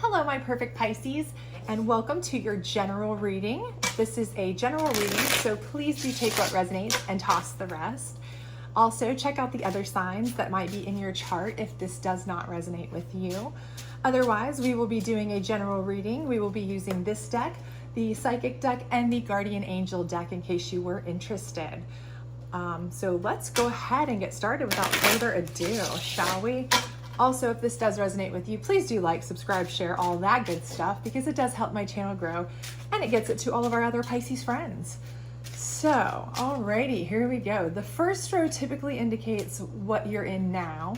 Hello, my perfect Pisces, and welcome to your general reading. This is a general reading, so please do take what resonates and toss the rest. Also, check out the other signs that might be in your chart if this does not resonate with you. Otherwise, we will be doing a general reading. We will be using this deck, the Psychic deck, and the Guardian Angel deck in case you were interested. So let's go ahead and get started without further ado, shall we? Also, if this does resonate with you, please do like, subscribe, share, all that good stuff, because it does help my channel grow and it gets it to all of our other Pisces friends. So, alrighty, here we go. The first row typically indicates what you're in now,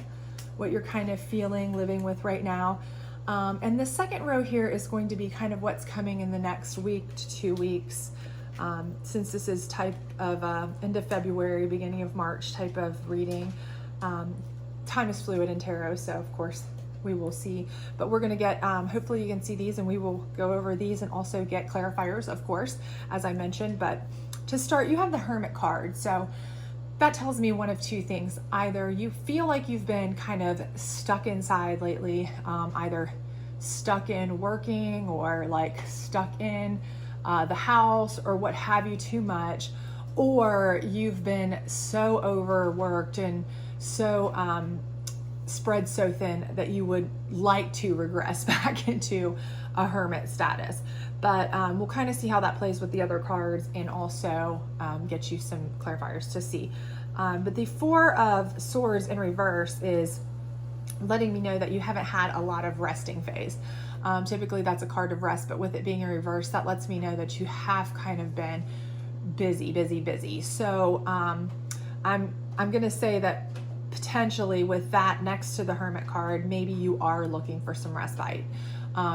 what you're kind of feeling, living with right now. And the second row here is going to be kind of what's coming in the next week to 2 weeks. Since this is type of end of February, beginning of March type of reading. Time is fluid in tarot, so of course we will see, but we're going to get hopefully you can see these and we will go over these and also get clarifiers, of course, as I mentioned. But to start, you have the Hermit card, so that tells me one of two things. Either you feel like you've been kind of stuck inside lately, either stuck in working or like stuck in the house or what have you too much, or you've been so overworked and so spread so thin that you would like to regress back into a hermit status. But we'll kind of see how that plays with the other cards and also get you some clarifiers to see. But the Four of Swords in reverse is letting me know that you haven't had a lot of resting phase. Typically that's a card of rest, but with it being in reverse, that lets me know that you have kind of been busy. So I'm gonna say that potentially with that next to the Hermit card, maybe you are looking for some respite.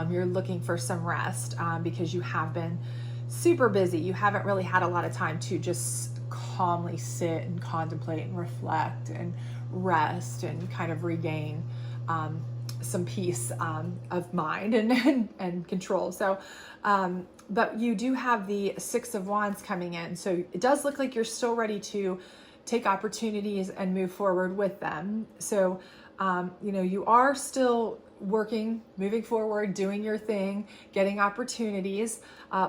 You're looking for some rest because you have been super busy. You haven't really had a lot of time to just calmly sit and contemplate and reflect and rest and kind of regain some peace of mind and control. So, but you do have the Six of Wands coming in. So it does look like you're still ready to take opportunities and move forward with them. So, you are still working, moving forward, doing your thing, getting opportunities,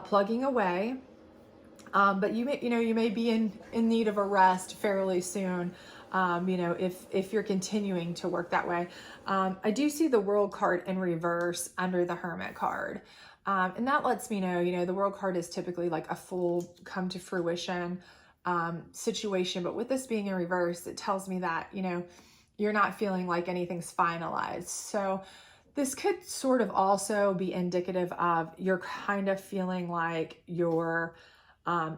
plugging away. But you may be in need of a rest fairly soon. If you're continuing to work that way. I do see the World card in reverse under the Hermit card. And that lets me know, the World card is typically like a full come to fruition situation. But with this being in reverse, it tells me that, you're not feeling like anything's finalized. So this could sort of also be indicative of you're kind of feeling like you're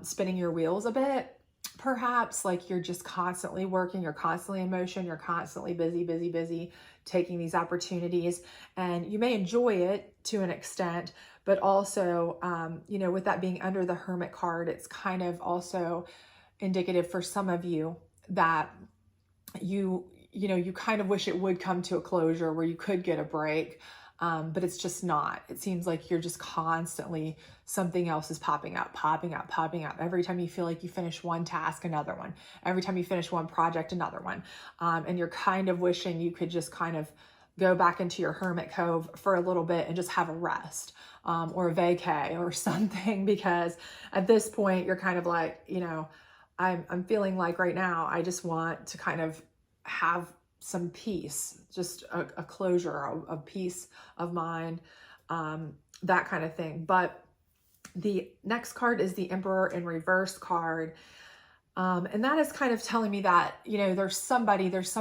spinning your wheels a bit. Perhaps like you're just constantly working, you're constantly in motion, you're constantly busy, taking these opportunities, and you may enjoy it to an extent, but also, with that being under the Hermit card, it's kind of also indicative for some of you that you kind of wish it would come to a closure where you could get a break. But it's just not. It seems like you're just constantly, something else is popping up. Every time you feel like you finish one task, another one. Every time you finish one project, another one. And you're kind of wishing you could just kind of go back into your hermit cove for a little bit and just have a rest or a vacay or something, because at this point you're kind of like, I'm feeling like right now I just want to kind of have some peace, just a closure, a peace of mind, that kind of thing. But the next card is the Emperor in reverse card. And that is kind of telling me that, there's some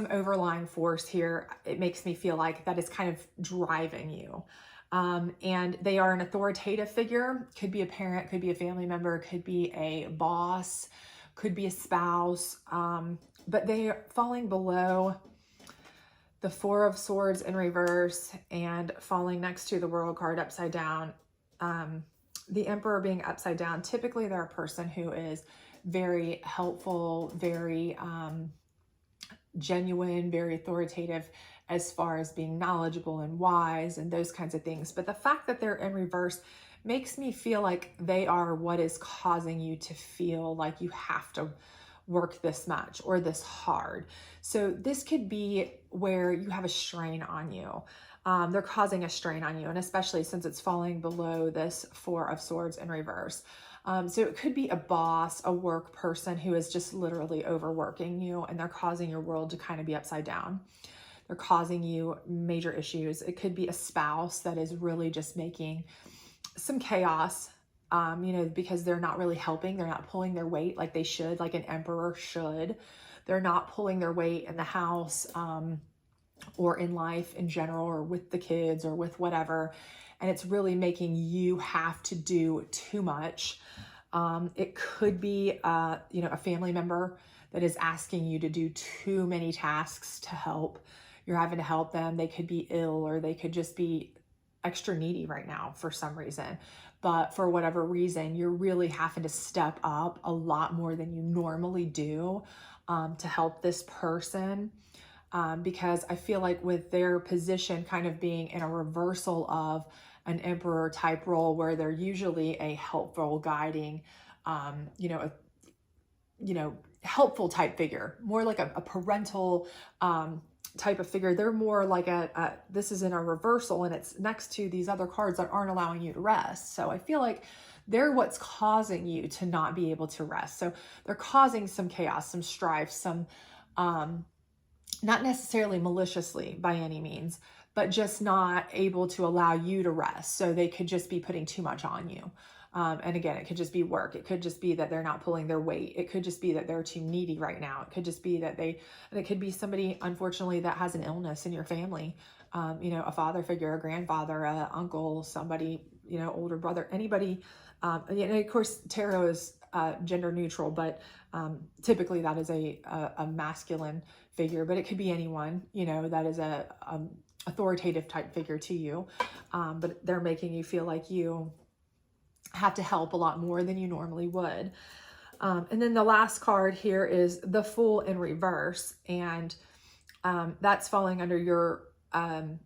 overlying force here. It makes me feel like that is kind of driving you. And they are an authoritative figure, could be a parent, could be a family member, could be a boss, could be a spouse, but they are falling below the Four of Swords in reverse and falling next to the World card upside down. The Emperor being upside down, typically they're a person who is very helpful, very genuine, very authoritative as far as being knowledgeable and wise and those kinds of things. But the fact that they're in reverse makes me feel like they are what is causing you to feel like you have to work this much or this hard. So this could be where you have a strain on you. they're causing a strain on you, and especially since it's falling below this Four of Swords in reverse. So it could be a boss, a work person who is just literally overworking you, and they're causing your world to kind of be upside down. They're causing you major issues. It could be a spouse that is really just making some chaos, because they're not really helping. They're not pulling their weight like they should, like an emperor should. They're not pulling their weight in the house, or in life in general, or with the kids, or with whatever. And it's really making you have to do too much. It could be, a family member that is asking you to do too many tasks to help. You're having to help them. They could be ill, or they could just be extra needy right now for some reason. But for whatever reason, you're really having to step up a lot more than you normally do to help this person. Because I feel like with their position kind of being in a reversal of an emperor type role, where they're usually a helpful, guiding, helpful type figure, more like a parental type of figure. They're more like this is in a reversal, and it's next to these other cards that aren't allowing you to rest. So I feel like they're what's causing you to not be able to rest. So they're causing some chaos, some strife, some, not necessarily maliciously by any means, but just not able to allow you to rest. So they could just be putting too much on you. And again, it could just be work. It could just be that they're not pulling their weight. It could just be that they're too needy right now. It could just be that and it could be somebody, unfortunately, that has an illness in your family. A father figure, a grandfather, a uncle, somebody, older brother, anybody. And of course, tarot is gender neutral, but typically that is a masculine figure, but it could be anyone, that is a authoritative type figure to you. But they're making you feel like you have to help a lot more than you normally would. And then the last card here is the Fool in reverse. And that's falling under your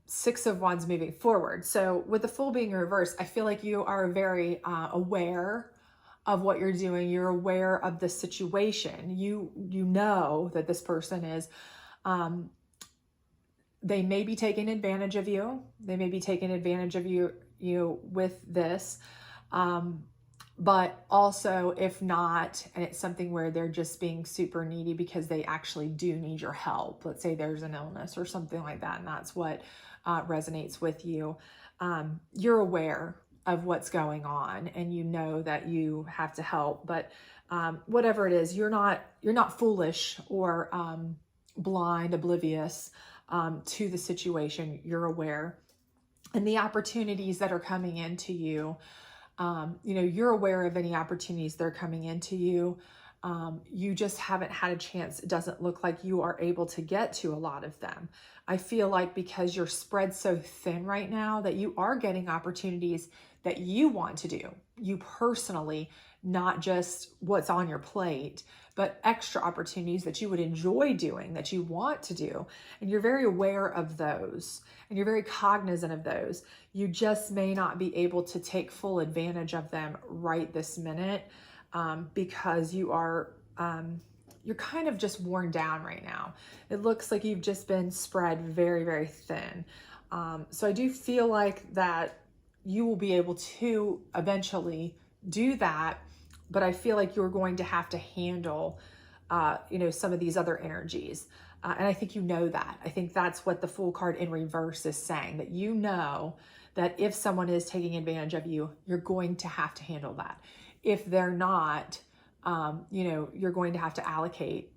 Six of Wands moving forward. So with the Fool being in reverse, I feel like you are very aware of what you're doing. You're aware of the situation. You know that this person is, they may be taking advantage of you. They may be taking advantage of you with this. But also, if not, and it's something where they're just being super needy because they actually do need your help. Let's say there's an illness or something like that, and that's what resonates with you. You're aware of what's going on, and you know that you have to help. But whatever it is, you're not foolish or blind, oblivious to the situation. You're aware, and the opportunities that are coming into you. You're aware of any opportunities that are coming into you. You just haven't had a chance. It doesn't look like you are able to get to a lot of them. I feel like because you're spread so thin right now that you are getting opportunities that you want to do. You personally, not just what's on your plate, but extra opportunities that you would enjoy doing, that you want to do. And you're very aware of those, and you're very cognizant of those. You just may not be able to take full advantage of them right this minute because you're kind of just worn down right now. It looks like you've just been spread very, very thin. So I do feel like that you will be able to eventually do that, but I feel like you're going to have to handle, some of these other energies. And I think you know that. I think that's what the Fool card in reverse is saying, that you know that if someone is taking advantage of you, you're going to have to handle that. If they're not, you're going to have to allocate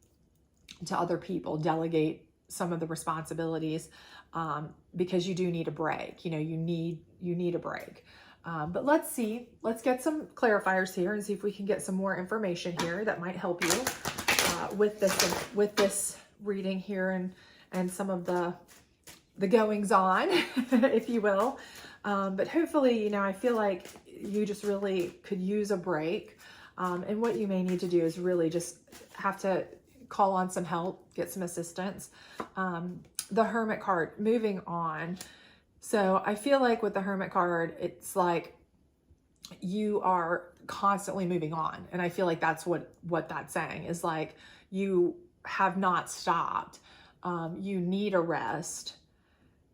to other people, delegate some of the responsibilities, because you do need a break. You need a break. But let's get some clarifiers here and see if we can get some more information here that might help you with this reading here and some of the goings on, if you will. But hopefully, I feel like you just really could use a break. And what you may need to do is really just have to call on some help, get some assistance. The Hermit card, moving on. So I feel like with the Hermit card, it's like you are constantly moving on. And I feel like that's what that's saying is like, you have not stopped. You need a rest.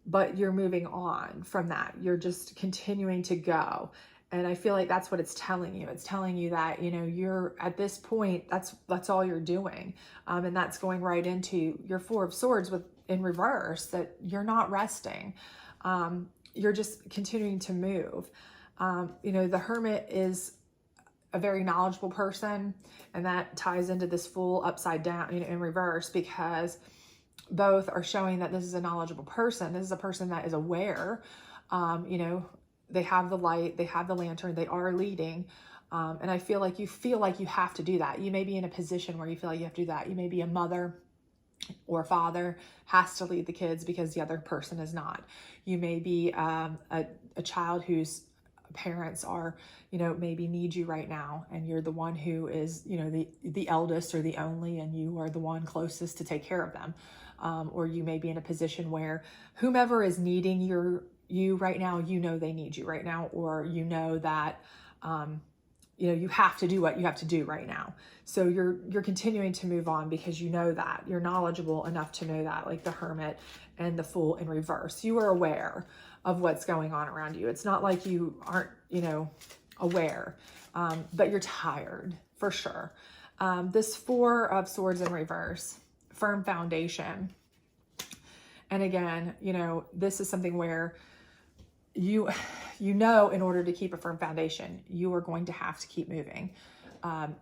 but you're moving on from that. You're just continuing to go. And I feel like that's what it's telling you. It's telling you that, you know, you're at this point, that's all you're doing. And that's going right into your Four of Swords in reverse, that you're not resting. You're just continuing to move. You know, the Hermit is a very knowledgeable person, and that ties into this Fool upside down, you know, in reverse, because both are showing that this is a knowledgeable person. This is a person that is aware. You know, they have the light, they have the lantern, they are leading. And I feel like you have to do that. You may be in a position where you feel like you have to do that. You may be a mother or father has to lead the kids because the other person is not. You may be a child whose parents are, you know, maybe need you right now, and you're the one who is, you know, the eldest or the only, and you are the one closest to take care of them. Or you may be in a position where whomever is needing you right now, you know they need you right now, or you know that you know you have to do what you have to do right now. So you're continuing to move on because you know that. You're knowledgeable enough to know that, like the Hermit and the Fool in reverse. You are aware of what's going on around you. It's not like you aren't, you know, aware, but you're tired for sure. This Four of Swords in reverse, firm foundation. And again, you know, this is something where you know, in order to keep a firm foundation, you are going to have to keep moving.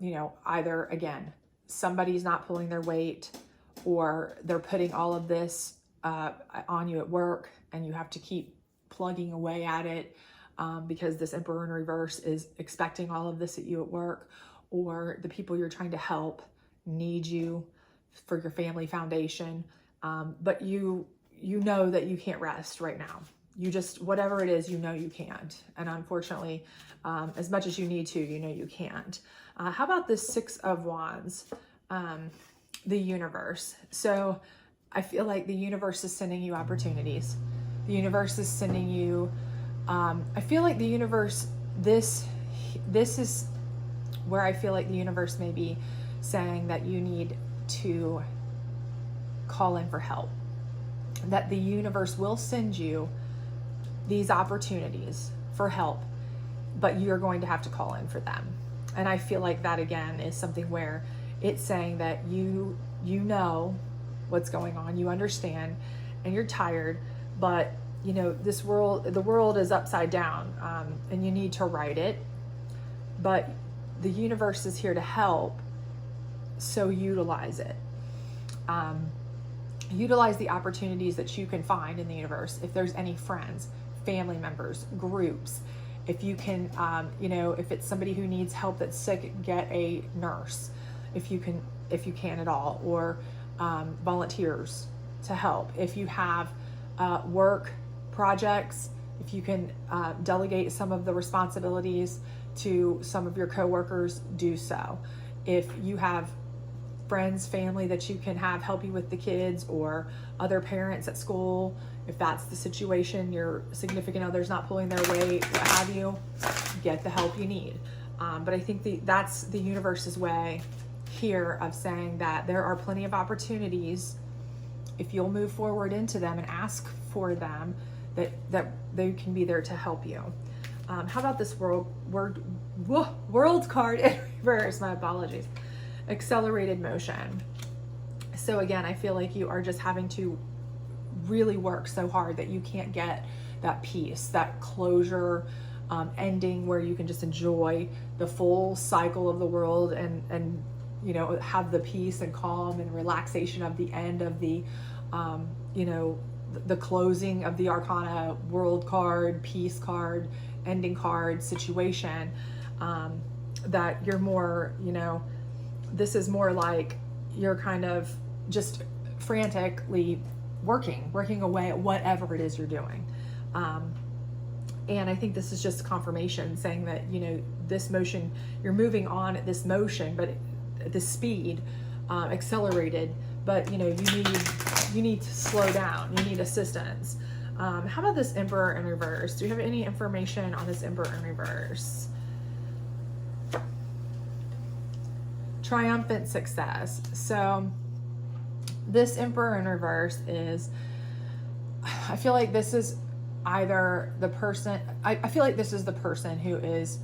You know, either, again, somebody's not pulling their weight, or they're putting all of this on you at work, and you have to keep plugging away at it because this Emperor in reverse is expecting all of this at you at work, or the people you're trying to help need you for your family foundation. But you know that you can't rest right now. You just, whatever it is, you know you can't. And unfortunately, as much as you need to, you know you can't. How about this Six of Wands, the universe? So I feel like the universe is sending you opportunities. The universe is sending you, I feel like the universe, this is where I feel like the universe may be saying that you need to call in for help. That the universe will send you these opportunities for help, but you're going to have to call in for them. And I feel like that, again, is something where it's saying that you know what's going on, you understand, and you're tired, but you know, the world is upside down, and you need to right it, but the universe is here to help, so utilize it. Utilize the opportunities that you can find in the universe. If there's any friends, family members, groups, if you can, you know, if it's somebody who needs help that's sick, get a nurse, if you can at all, or volunteers to help. If you have work projects, if you can delegate some of the responsibilities to some of your coworkers, do so. If you have friends, family that you can have help you with the kids, or other parents at school, if that's the situation, your significant other's not pulling their weight, what have you, get the help you need. But I think that's the universe's way here of saying that there are plenty of opportunities, if you'll move forward into them and ask for them, that they can be there to help you. How about this world card in reverse? My apologies. Accelerated motion. So again, I feel like you are just having to really work so hard that you can't get that peace, that closure, ending where you can just enjoy the full cycle of the world and you know, have the peace and calm and relaxation of the end of the you know, the closing of the Arcana world card, peace card, ending card situation. That you're more, you know, this is more like you're kind of just frantically working away at whatever it is you're doing. And I think this is just confirmation saying that, you know, this motion, you're moving on at this motion, but at this speed, accelerated, but you know, you need to slow down, you need assistance. How about this Emperor in reverse? Do you have any information on this Emperor in reverse? Triumphant success. So this Emperor in reverse is I feel like this is either the person, I feel like this is the person who is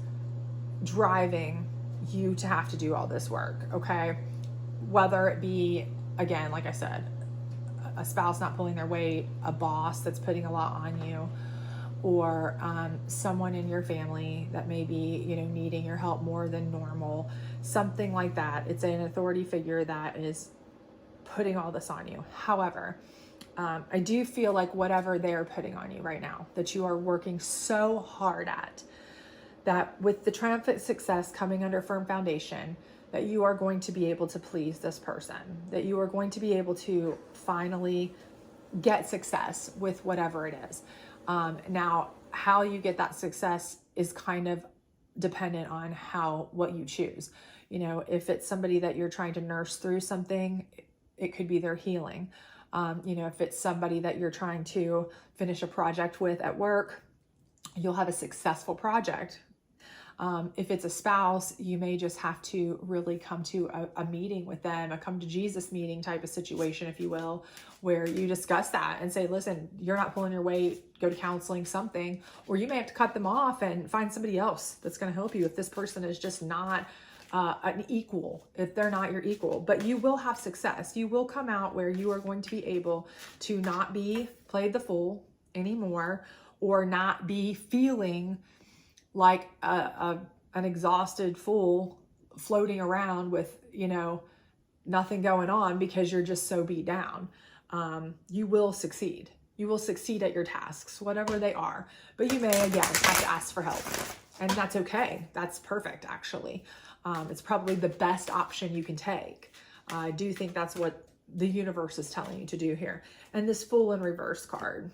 driving you to have to do all this work, okay? Whether it be, again, like I said, a spouse not pulling their weight, a boss that's putting a lot on you, or someone in your family that may be, needing your help more than normal, something like that. It's an authority figure that is putting all this on you. However, I do feel like whatever they're putting on you right now, that you are working so hard at, that with the triumphant success coming under firm foundation, that you are going to be able to please this person, that you are going to be able to finally get success with whatever it is. Now, how you get that success is kind of dependent on what you choose. If it's somebody that you're trying to nurse through something, it could be their healing. If it's somebody that you're trying to finish a project with at work, you'll have a successful project. If it's a spouse, you may just have to really come to a meeting with them, a come to Jesus meeting type of situation, if you will, where you discuss that and say, listen, you're not pulling your weight, go to counseling, something, or you may have to cut them off and find somebody else that's going to help you if this person is just not an equal, if they're not your equal. But you will have success. You will come out where you are going to be able to not be played the fool anymore, or not be feeling like an exhausted fool floating around with, nothing going on because you're just so beat down. You will succeed. You will succeed at your tasks, whatever they are. But you may, again, have to ask for help. And that's okay. That's perfect, actually. It's probably the best option you can take. I do think that's what the universe is telling you to do here. And this Fool in reverse card,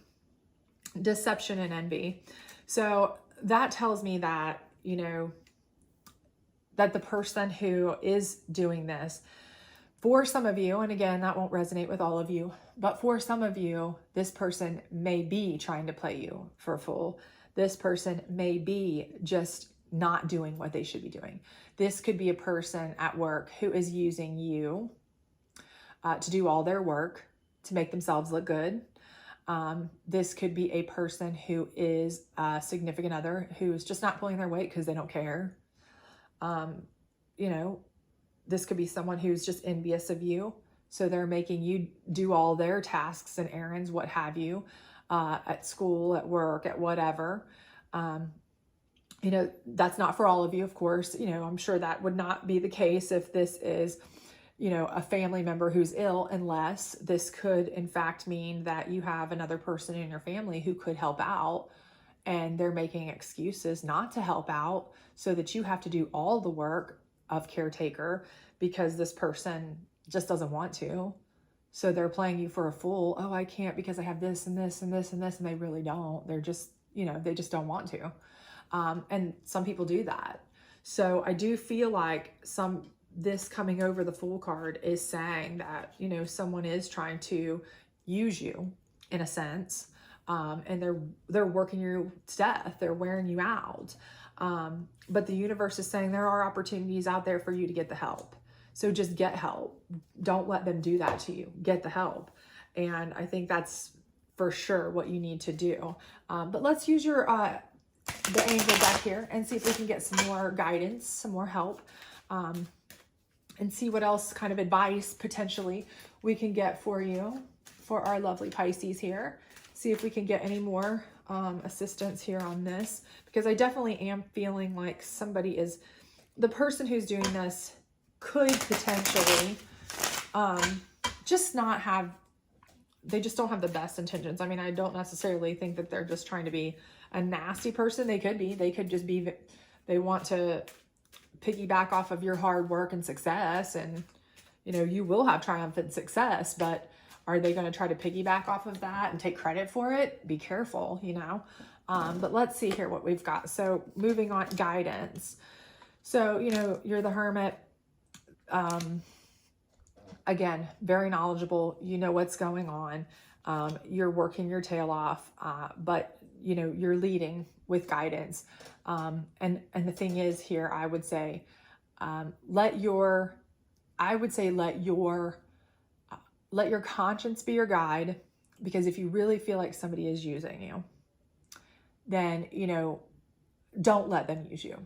deception and envy. So that tells me that, that the person who is doing this, for some of you, and again, that won't resonate with all of you, but for some of you, this person may be trying to play you for a fool. This person may be just not doing what they should be doing. This could be a person at work who is using you to do all their work to make themselves look good. This could be a person who is a significant other who's just not pulling their weight because they don't care. This could be someone who's just envious of you. So they're making you do all their tasks and errands, what have you, at school, at work, at whatever. That's not for all of you, of course. I'm sure that would not be the case if this is, a family member who's ill, unless this could in fact mean that you have another person in your family who could help out, and they're making excuses not to help out so that you have to do all the work of caretaker because this person just doesn't want to. So they're playing you for a fool. Oh, I can't because I have this and this and this and this, and they really don't. They're just, they just don't want to. And some people do that. So I do feel like this coming over the Fool card is saying that, someone is trying to use you in a sense. And they're working you to death. They're wearing you out. But the universe is saying there are opportunities out there for you to get the help. So just get help. Don't let them do that to you. Get the help. And I think that's for sure what you need to do. But let's use the angel deck here and see if we can get some more guidance, some more help, and see what else kind of advice potentially we can get for you, for our lovely Pisces here. See if we can get any more assistance here on this, because I definitely am feeling like the person who's doing this could potentially they just don't have the best intentions. I mean, I don't necessarily think that they're just trying to be a nasty person. They could just be, they want to piggyback off of your hard work and success, and you will have triumphant success, but are they going to try to piggyback off of that and take credit for it? Be careful, but let's see here what we've got. So moving on, guidance. So, you're the Hermit. Again, very knowledgeable. You know what's going on. You're working your tail off, but you're leading with guidance. And the thing is here, I would say, let your conscience be your guide, Because if you really feel like somebody is using you, then, you know, don't let them use you.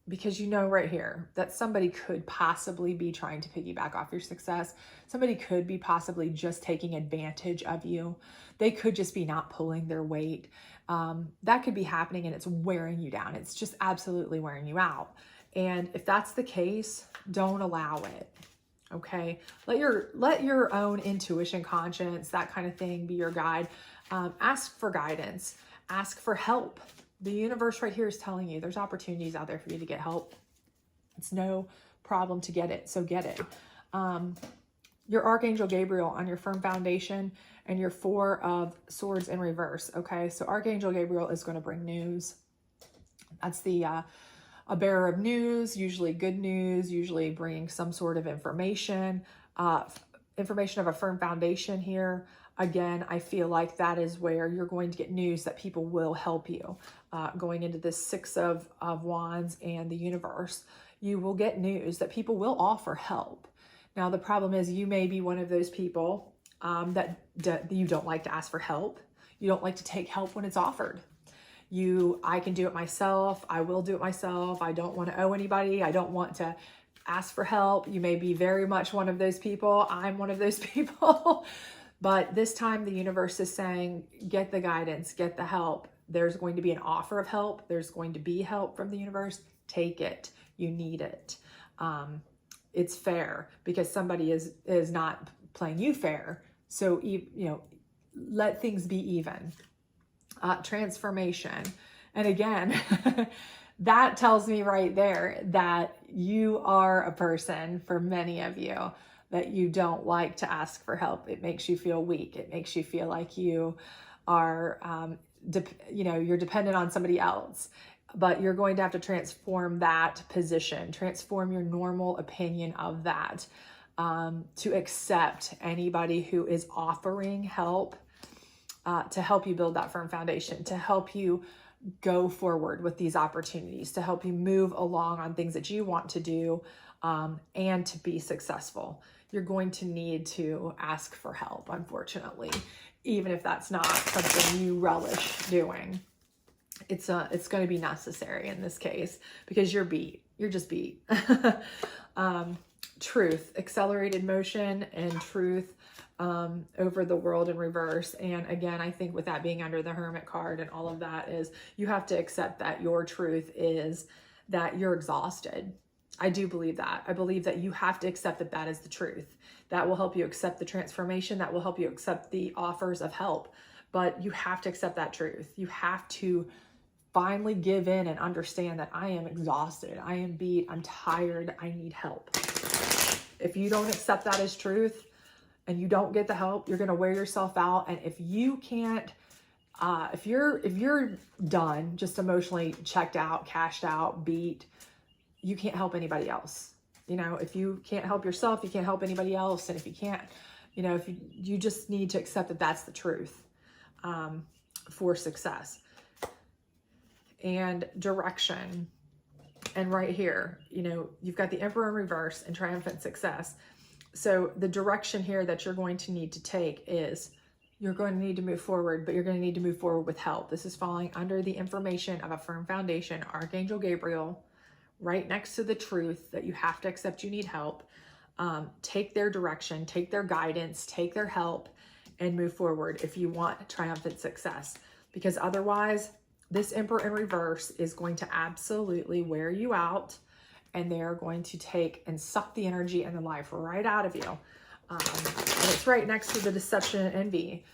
Because you know right here that somebody could possibly be trying to piggyback off your success. Somebody could be possibly just taking advantage of you. They could just be not pulling their weight. That could be happening, and it's wearing you down. It's just absolutely wearing you out. And if that's the case, don't allow it. Okay, let your own intuition, conscience, that kind of thing be your guide. Ask for guidance. Ask for help. The universe right here is telling you there's opportunities out there for you to get help. It's no problem to get it, so get it. Your Archangel Gabriel on your firm foundation and your Four of Swords in reverse. Okay, so Archangel Gabriel is going to bring news. That's a bearer of news, usually good news, usually bringing some sort of information, information of a firm foundation here. Again, I feel like that is where you're going to get news that people will help you. Going into this Six of Wands and the universe, you will get news that people will offer help. Now, the problem is you may be one of those people that you don't like to ask for help. You don't like to take help when it's offered. I can do it myself. I will do it myself. I don't want to owe anybody. I don't want to ask for help. You may be very much one of those people. I'm one of those people. But this time the universe is saying, get the guidance, get the help. There's going to be an offer of help. There's going to be help from the universe. Take it. You need it. It's fair because somebody is not playing you fair. So, you know, let things be even. Transformation. And again, that tells me right there that you are a person, for many of you, that you don't like to ask for help. It makes you feel weak. It makes you feel like you are, you're dependent on somebody else. But you're going to have to transform that position, transform your normal opinion of that, to accept anybody who is offering help, to help you build that firm foundation, to help you go forward with these opportunities, to help you move along on things that you want to do, and to be successful. You're going to need to ask for help, unfortunately, even if that's not something you relish doing. It's going to be necessary in this case because you're beat. You're just beat. Truth, accelerated motion, and truth over the world in reverse. And again, I think with that being under the Hermit card and all of that, is you have to accept that your truth is that you're exhausted. I do believe that. I believe that you have to accept that that is the truth. That will help you accept the transformation. That will help you accept the offers of help. But you have to accept that truth. You have to finally give in and understand that I am exhausted. I am beat. I'm tired. I need help. If you don't accept that as truth and you don't get the help, you're going to wear yourself out. And if you can't, if you're done, just emotionally checked out, cashed out, beat, you can't help anybody else. You know, if you can't help yourself, you can't help anybody else. And if you can't, you know, if you just need to accept that that's the truth, for success and direction. And right here, you know, you've got the Emperor in reverse and triumphant success. So the direction here that you're going to need to take is you're going to need to move forward, but you're going to need to move forward with help. This is falling under the information of a firm foundation, Archangel Gabriel, right next to the truth that you have to accept you need help. Take their direction, take their guidance, take their help, and move forward if you want triumphant success. Because otherwise, this Emperor in reverse is going to absolutely wear you out, and they're going to take and suck the energy and the life right out of you. And it's right next to the deception and envy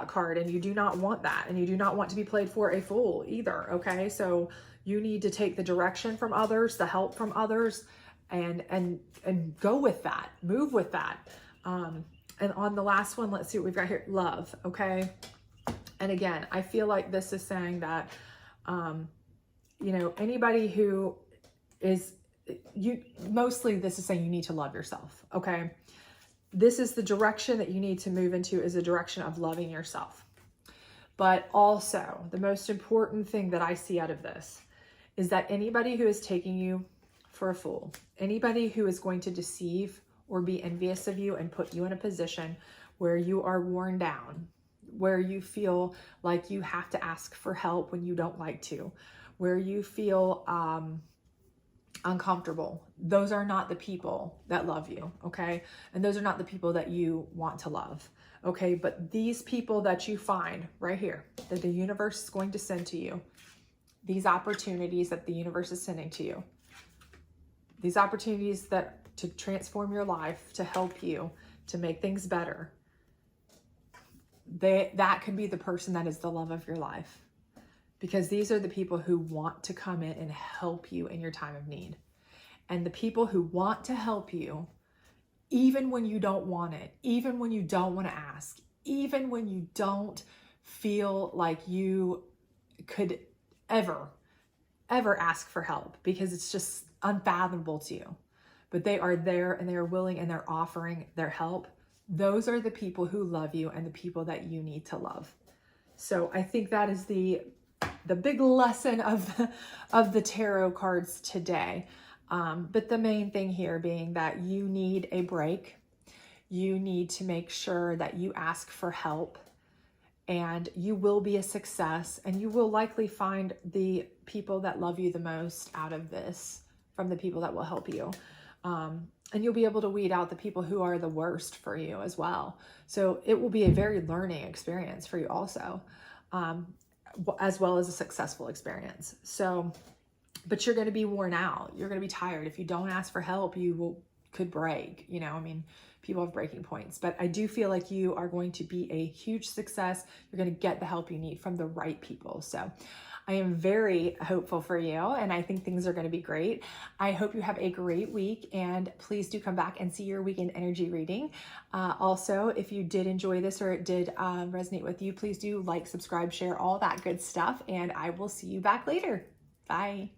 card, and you do not want that, and you do not want to be played for a fool either. Okay, so you need to take the direction from others, the help from others, and go with that, move with that. And on the last one, let's see what we've got here. Love. Okay. And again, I feel like this is saying that, you know, anybody who is mostly this is saying you need to love yourself. Okay. This is the direction that you need to move into, is a direction of loving yourself. But also the most important thing that I see out of this is that anybody who is taking you for a fool, anybody who is going to deceive or be envious of you and put you in a position where you are worn down, where you feel like you have to ask for help when you don't like to, where you feel uncomfortable. Those are not the people that love you, okay? And those are not the people that you want to love, okay? But these people that you find right here, that the universe is going to send to you, these opportunities that the universe is sending to you, these opportunities that to transform your life, to help you, to make things better, that could be the person that is the love of your life. Because these are the people who want to come in and help you in your time of need. And the people who want to help you, even when you don't want it, even when you don't want to ask, even when you don't feel like you could ever ask for help, because it's just unfathomable to you. But they are there and they are willing and they're offering their help. Those are the people who love you and the people that you need to love. So I think that is the big lesson of the tarot cards today. But the main thing here being that you need a break. You need to make sure that you ask for help, and you will be a success, and you will likely find the people that love you the most out of this from the people that will help you. And you'll be able to weed out the people who are the worst for you as well. So it will be a very learning experience for you also, as well as a successful experience. So, but you're going to be worn out. You're going to be tired. If you don't ask for help, could break, I mean, people have breaking points, but I do feel like you are going to be a huge success. You're going to get the help you need from the right people. So I am very hopeful for you, and I think things are going to be great. I hope you have a great week, and please do come back and see your weekend energy reading. Also, if you did enjoy this or it did resonate with you, please do like, subscribe, share, all that good stuff, and I will see you back later. Bye.